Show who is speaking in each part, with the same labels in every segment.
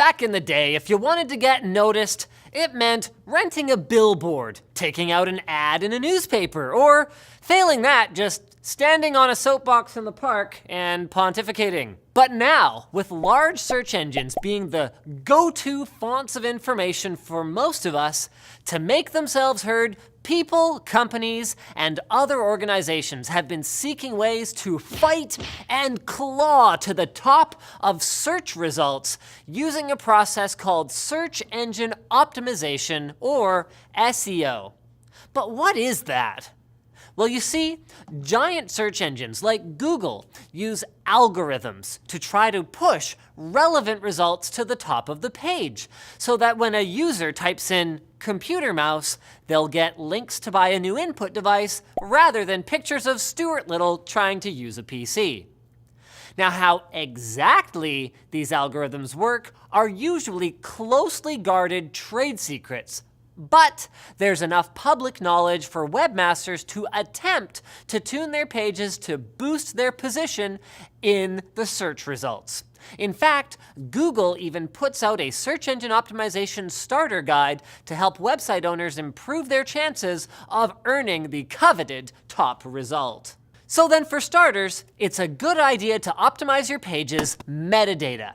Speaker 1: Back in the day, if you wanted to get noticed, it meant renting a billboard, taking out an ad in a newspaper, or failing that, just standing on a soapbox in the park and pontificating. But now, with large search engines being the go-to fonts of information for most of us, to make themselves heard, people, companies, and other organizations have been seeking ways to fight and claw to the top of search results using a process called search engine optimization, or SEO. But what is that? Well, you see, giant search engines like Google use algorithms to try to push relevant results to the top of the page, so that when a user types in computer mouse, they'll get links to buy a new input device rather than pictures of Stuart Little trying to use a PC. Now, how exactly these algorithms work are usually closely guarded trade secrets. But there's enough public knowledge for webmasters to attempt to tune their pages to boost their position in the search results. In fact, Google even puts out a search engine optimization starter guide to help website owners improve their chances of earning the coveted top result. So then, for starters, it's a good idea to optimize your page's metadata.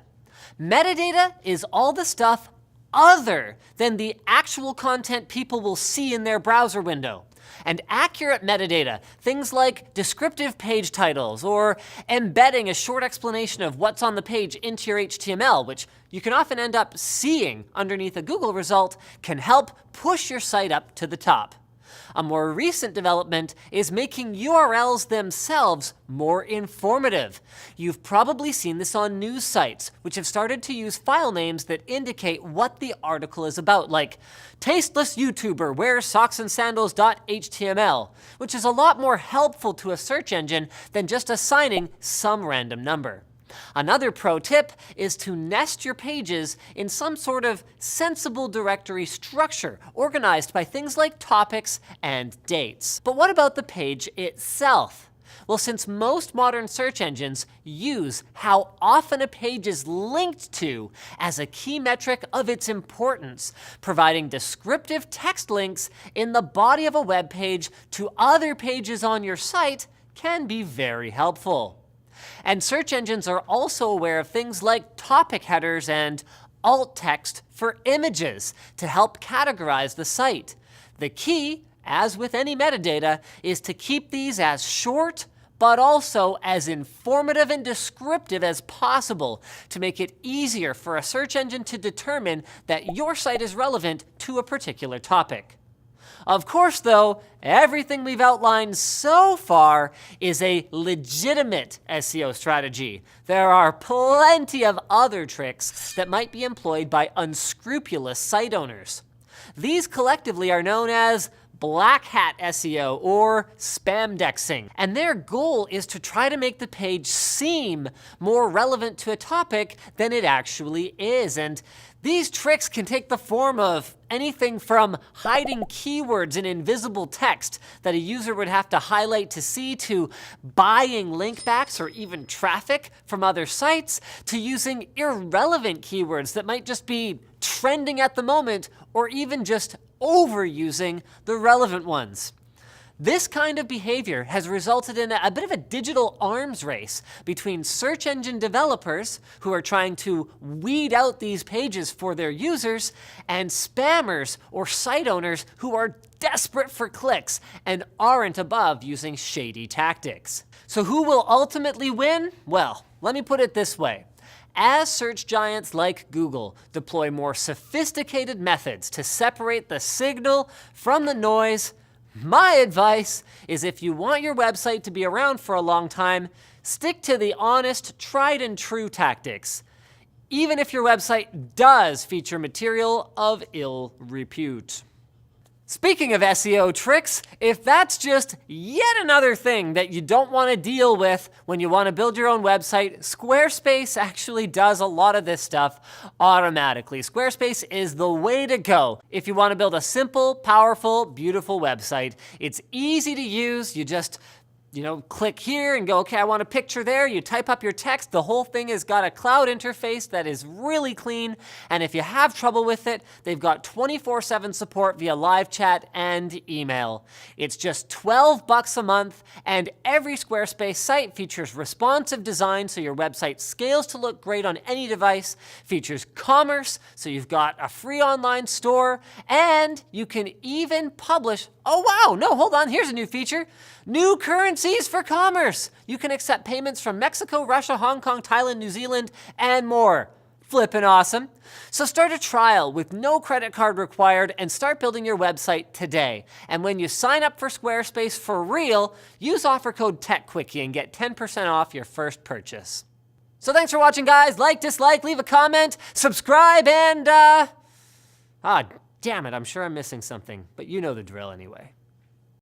Speaker 1: Metadata is all the stuff other than the actual content people will see in their browser window. And accurate metadata, things like descriptive page titles or embedding a short explanation of what's on the page into your HTML, which you can often end up seeing underneath a Google result, can help push your site up to the top. A more recent development is making URLs themselves more informative. You've probably seen this on news sites, which have started to use file names that indicate what the article is about, like tasteless YouTuber wears socks and sandals.html, which is a lot more helpful to a search engine than just assigning some random number. Another pro tip is to nest your pages in some sort of sensible directory structure, organized by things like topics and dates. But what about the page itself? Well, since most modern search engines use how often a page is linked to as a key metric of its importance, providing descriptive text links in the body of a web page to other pages on your site can be very helpful. And search engines are also aware of things like topic headers and alt text for images to help categorize the site. The key, as with any metadata, is to keep these as short but also as informative and descriptive as possible to make it easier for a search engine to determine that your site is relevant to a particular topic. Of course, though, everything we've outlined so far is a legitimate SEO strategy. There are plenty of other tricks that might be employed by unscrupulous site owners. These collectively are known as black hat SEO or spamdexing, and their goal is to try to make the page seem more relevant to a topic than it actually is. And these tricks can take the form of anything from hiding keywords in invisible text that a user would have to highlight to see, to buying link backs or even traffic from other sites, to using irrelevant keywords that might just be trending at the moment, or even just overusing the relevant ones. This kind of behavior has resulted in a bit of a digital arms race between search engine developers, who are trying to weed out these pages for their users, and spammers or site owners who are desperate for clicks and aren't above using shady tactics. So who will ultimately win? Well, let me put it this way. As search giants like Google deploy more sophisticated methods to separate the signal from the noise, my advice is, if you want your website to be around for a long time, stick to the honest, tried and true tactics, even if your website does feature material of ill repute. Speaking of SEO tricks, if that's just yet another thing that you don't want to deal with when you want to build your own website, Squarespace actually does a lot of this stuff automatically. Squarespace is the way to go if you want to build a simple, powerful, beautiful website. It's easy to use. You just click here and go, okay, I want a picture there. You type up your text. The whole thing has got a cloud interface that is really clean. And if you have trouble with it, they've got 24/7 support via live chat and email. It's just $12 a month, and every Squarespace site features responsive design so your website scales to look great on any device, features commerce, so you've got a free online store, and you can even publish, oh wow, no, hold on, here's a new feature. New currencies for commerce. You can accept payments from Mexico, Russia, Hong Kong, Thailand, New Zealand, and more. Flippin' awesome. So start a trial with no credit card required and start building your website today. And when you sign up for Squarespace for real, use offer code TechQuickie and get 10% off your first purchase. So thanks for watching, guys. Like, dislike, leave a comment, subscribe, and damn it, I'm sure I'm missing something, but you know the drill anyway.